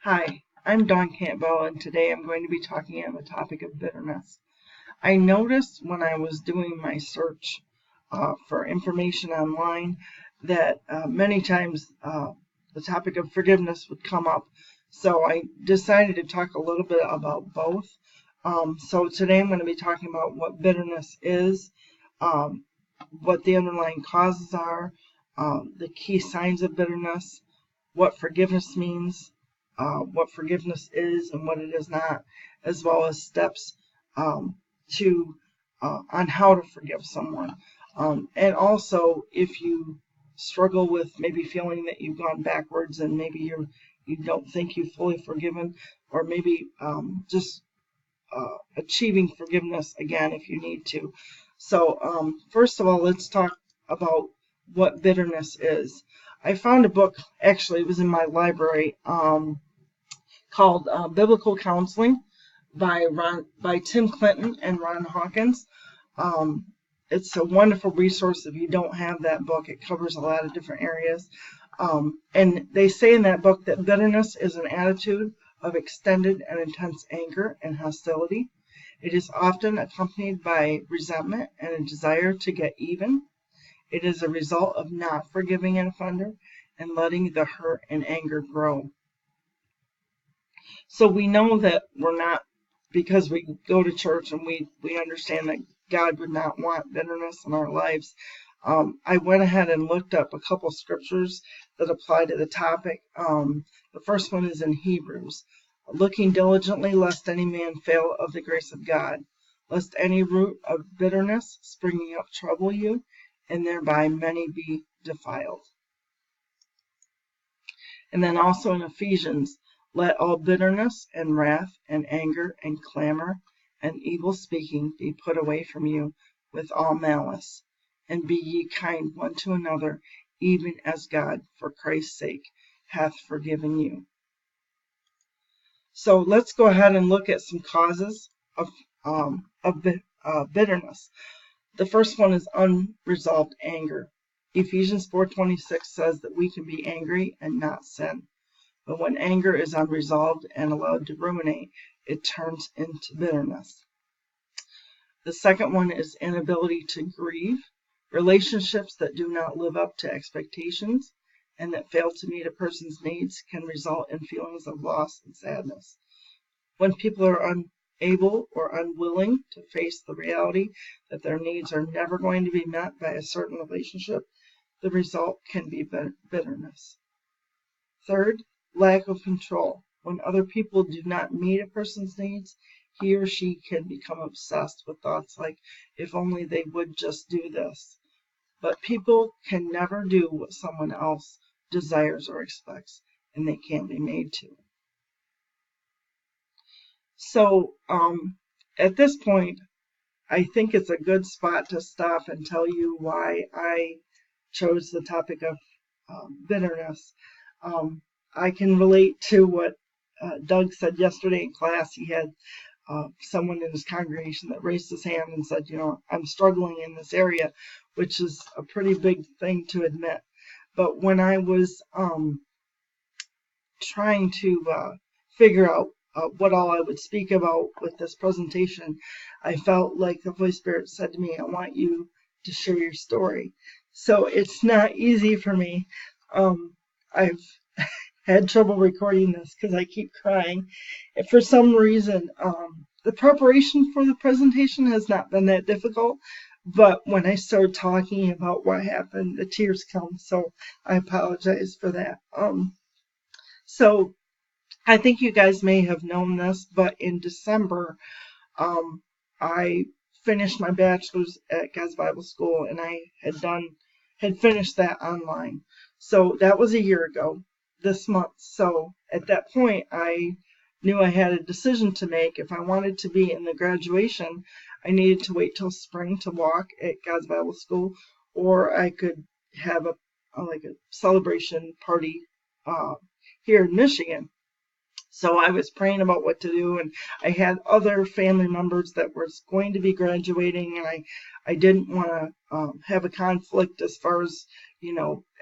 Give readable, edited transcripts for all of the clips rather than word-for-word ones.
Hi, I'm Dawn Campbell, and today I'm going to be talking on the topic of bitterness. I noticed when I was doing my search for information online that many times the topic of forgiveness would come up. So I decided to talk a little bit about both. So today I'm going to be talking about what bitterness is, um, what the underlying causes are, the key signs of bitterness, what forgiveness means, what forgiveness is and what it is not, as well as steps to on how to forgive someone. And also, if you struggle with maybe feeling that you've gone backwards and maybe you don't think you've fully forgiven, or maybe just achieving forgiveness again if you need to. So, first of all, let's talk about what bitterness is. I found a book, actually, it was in my library, called Biblical Counseling by Tim Clinton and Ron Hawkins. Um, it's a wonderful resource if you don't have that book. It covers a lot of different areas. And they say in that book that bitterness is an attitude of extended and intense anger and hostility. It is often accompanied by resentment and a desire to get even. It is a result of not forgiving an offender and letting the hurt and anger grow. So we know that we're not, because we go to church and we understand that God would not want bitterness in our lives. I went ahead and looked up a couple scriptures that apply to the topic. The first one is in Hebrews. Looking diligently lest any man fail of the grace of God, lest any root of bitterness springing up trouble you, and thereby many be defiled. And then also in Ephesians, let all bitterness and wrath and anger and clamor and evil speaking be put away from you with all malice. And be ye kind one to another, even as God, for Christ's sake, hath forgiven you. So let's go ahead and look at some causes of bitterness. The first one is unresolved anger. Ephesians 4:26 says that we can be angry and not sin. But when anger is unresolved and allowed to ruminate, it turns into bitterness. The second one is inability to grieve. Relationships that do not live up to expectations and that fail to meet a person's needs can result in feelings of loss and sadness. When people are unable or unwilling to face the reality that their needs are never going to be met by a certain relationship, the result can be bitterness. Third, lack of control. When other people do not meet a person's needs, he or she can become obsessed with thoughts like, if only they would just do this. But people can never do what someone else desires or expects, and they can't be made to. So, at this point, I think it's a good spot to stop and tell you why I chose the topic of bitterness. I can relate to what Doug said yesterday in class. He had someone in his congregation that raised his hand and said, I'm struggling in this area, which is a pretty big thing to admit. But when I was trying to figure out what all I would speak about with this presentation, I felt like the Holy Spirit said to me, I want you to share your story. So it's not easy for me. I've had trouble recording this because I keep crying. And for some reason, the preparation for the presentation has not been that difficult. But when I start talking about what happened, the tears come. So I apologize for that. So I think you guys may have known this, but in December, I finished my bachelor's at God's Bible School, and I had finished that online. So that was a year ago this month. So at that point, I knew I had a decision to make. If I wanted to be in the graduation, I needed to wait till spring to walk at God's Bible School, or I could have a celebration party here in Michigan. So I was praying about what to do, and I had other family members that were going to be graduating, and I didn't want to have a conflict as far as,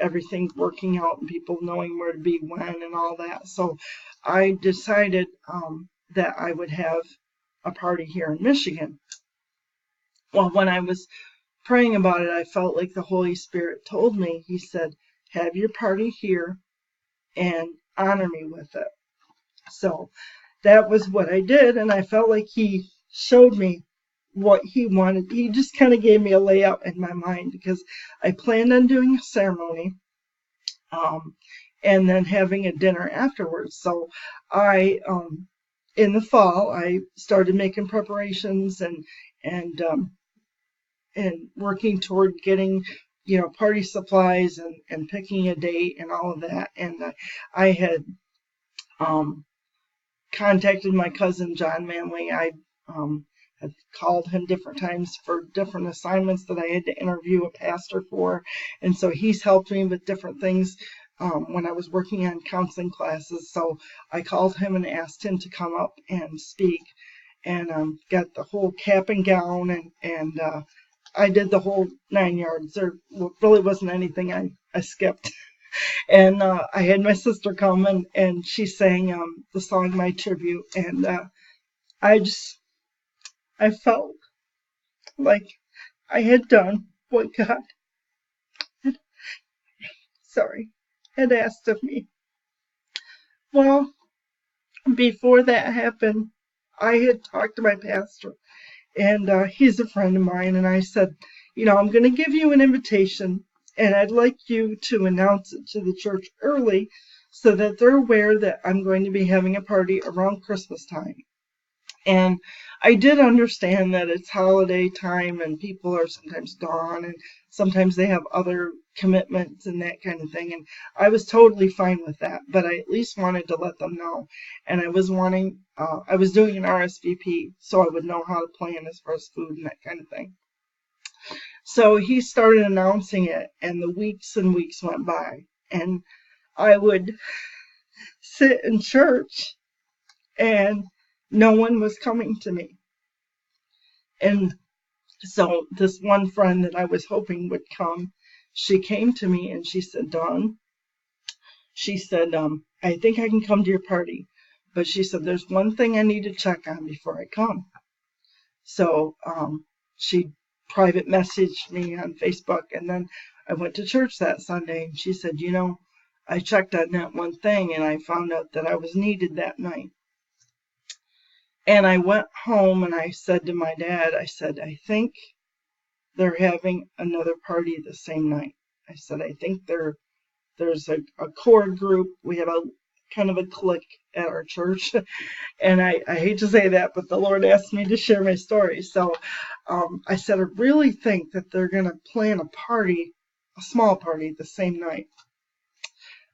everything working out and people knowing where to be when and all that. So I decided that I would have a party here in Michigan. Well, when I was praying about it, I felt like the Holy Spirit told me, he said, have your party here and honor me with it. So that was what I did, and I felt like he showed me what he wanted. He just kind of gave me a layout in my mind because I planned on doing a ceremony and then having a dinner afterwards. So I, in the fall, I started making preparations and working toward getting, party supplies and picking a date and all of that. And I had contacted my cousin John Manley. I had called him different times for different assignments that I had to interview a pastor for, and so he's helped me with different things when I was working on counseling classes. So I called him and asked him to come up and speak, and got the whole cap and gown, and I did the whole 9 yards. There really wasn't anything I skipped. And I had my sister come and she sang the song My Tribute, and I felt like I had done what God had asked of me. Well, before that happened, I had talked to my pastor, and he's a friend of mine, and I said, I'm going to give you an invitation, and I'd like you to announce it to the church early so that they're aware that I'm going to be having a party around Christmas time. And I did understand that it's holiday time and people are sometimes gone and sometimes they have other commitments and that kind of thing. And I was totally fine with that, but I at least wanted to let them know. And I was doing an RSVP so I would know how to plan as far as food and that kind of thing. So he started announcing it, and the weeks and weeks went by, and I would sit in church and no one was coming to me. And so this one friend that I was hoping would come, she came to me and she said, Dawn, she said, I think I can come to your party. But she said, there's one thing I need to check on before I come. So she private messaged me on Facebook, and then I went to church that Sunday, and she said, I checked on that one thing and I found out that I was needed that night. And I went home and I said to my dad, I said, I think they're having another party the same night. I said, I think there's a core group. We have a kind of a clique at our church. And I hate to say that, but the Lord asked me to share my story. So I said, I really think that they're going to plan a party, a small party, the same night.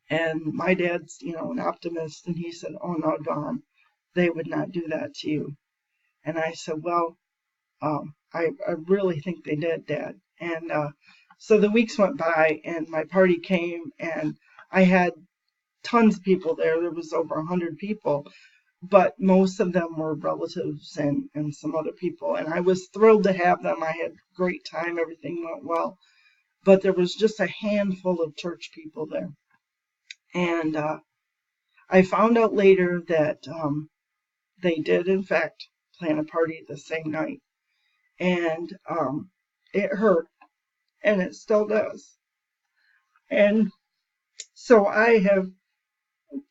And my dad's, an optimist. And he said, oh, no, Dawn, they would not do that to you. And I said, well, I really think they did, Dad. And so the weeks went by and my party came and I had tons of people there. There was over 100 people, but most of them were relatives and some other people. And I was thrilled to have them. I had a great time. Everything went well. But there was just a handful of church people there. And I found out later that they did, in fact, plan a party the same night. And it hurt, and it still does. And so I have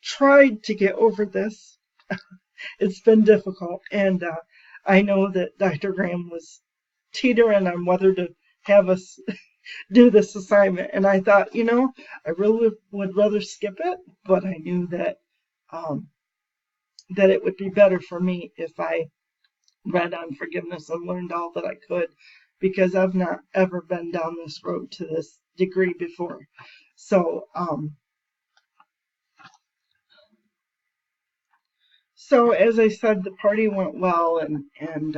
tried to get over this. It's been difficult, and I know that Dr. Graham was teetering on whether to have us do this assignment, and I thought, I really would rather skip it, but I knew that that it would be better for me if I read on forgiveness and learned all that I could, because I've not ever been down this road to this degree before. So as I said, the party went well, and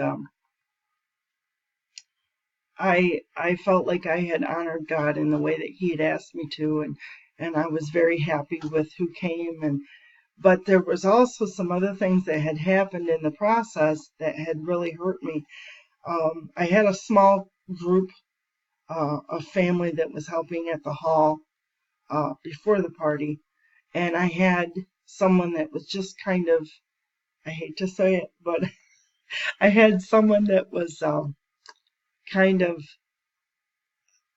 I felt like I had honored God in the way that He had asked me to, and I was very happy with who came. But there was also some other things that had happened in the process that had really hurt me. I had a small group of family that was helping at the hall before the party, and I had someone that was just kind of, I hate to say it, but I had someone that was kind of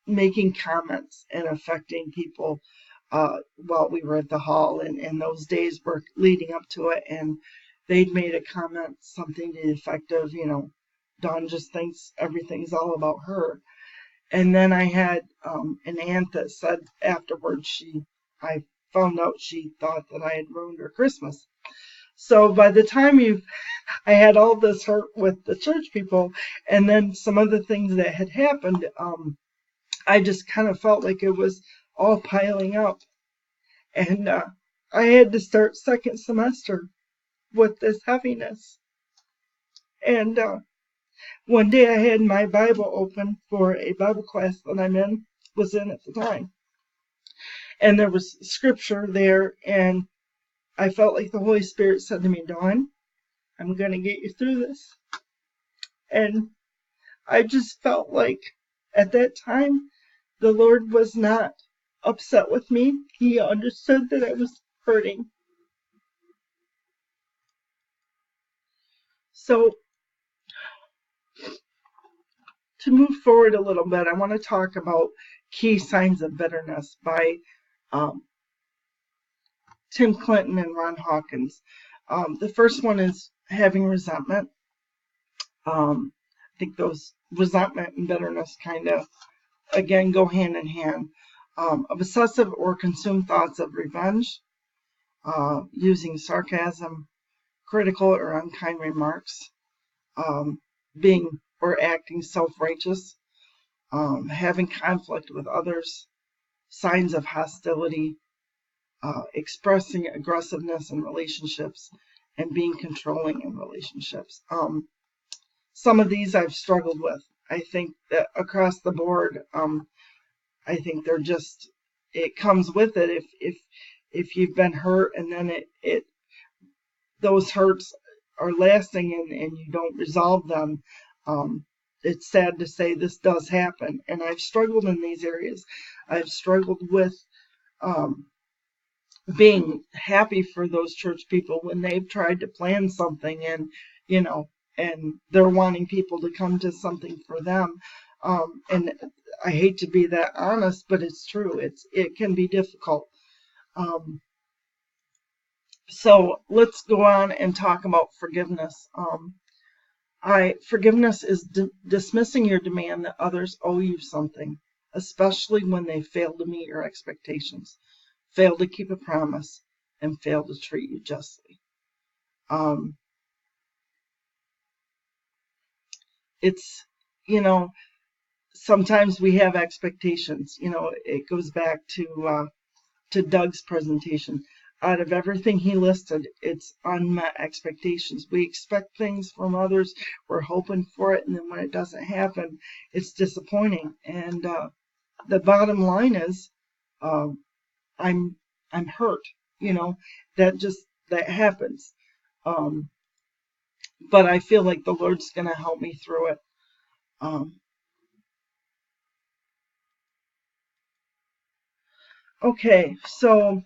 making comments and affecting people while we were at the hall, and those days were leading up to it, and they'd made a comment, something to the effect of, Dawn just thinks everything's all about her. And then I had an aunt that said afterwards, I found out she thought that I had ruined her Christmas. So by the time I had all this hurt with the church people, and then some other things that had happened, I just kind of felt like it was all piling up. And I had to start second semester with this heaviness. And one day I had my Bible open for a Bible class that was in at the time. And there was scripture there, and I felt like the Holy Spirit said to me, Dawn, I'm going to get you through this. And I just felt like at that time, the Lord was not upset with me. He understood that I was hurting. So to move forward a little bit, I want to talk about key signs of bitterness by Tim Clinton and Ron Hawkins. The first one is having resentment. I think those resentment and bitterness kind of, again, go hand in hand. Obsessive or consumed thoughts of revenge, using sarcasm, critical or unkind remarks, being or acting self-righteous, having conflict with others, signs of hostility, expressing aggressiveness in relationships, and being controlling in relationships. Some of these I've struggled with. I think that across the board, I think they're just, it comes with it. If you've been hurt and then those hurts are lasting and you don't resolve them, it's sad to say this does happen. And I've struggled in these areas. I've struggled with being happy for those church people when they've tried to plan something and they're wanting people to come to something for them. And I hate to be that honest, but it's true. It can be difficult. So let's go on and talk about forgiveness. Forgiveness is dismissing your demand that others owe you something, especially when they fail to meet your expectations, fail to keep a promise, and fail to treat you justly. It's, sometimes we have expectations. It goes back to Doug's presentation. Out of everything he listed, it's unmet expectations. We expect things from others, we're hoping for it, and then when it doesn't happen, it's disappointing. And the bottom line is, I'm hurt. That happens. But I feel like the Lord's going to help me through it. Okay, so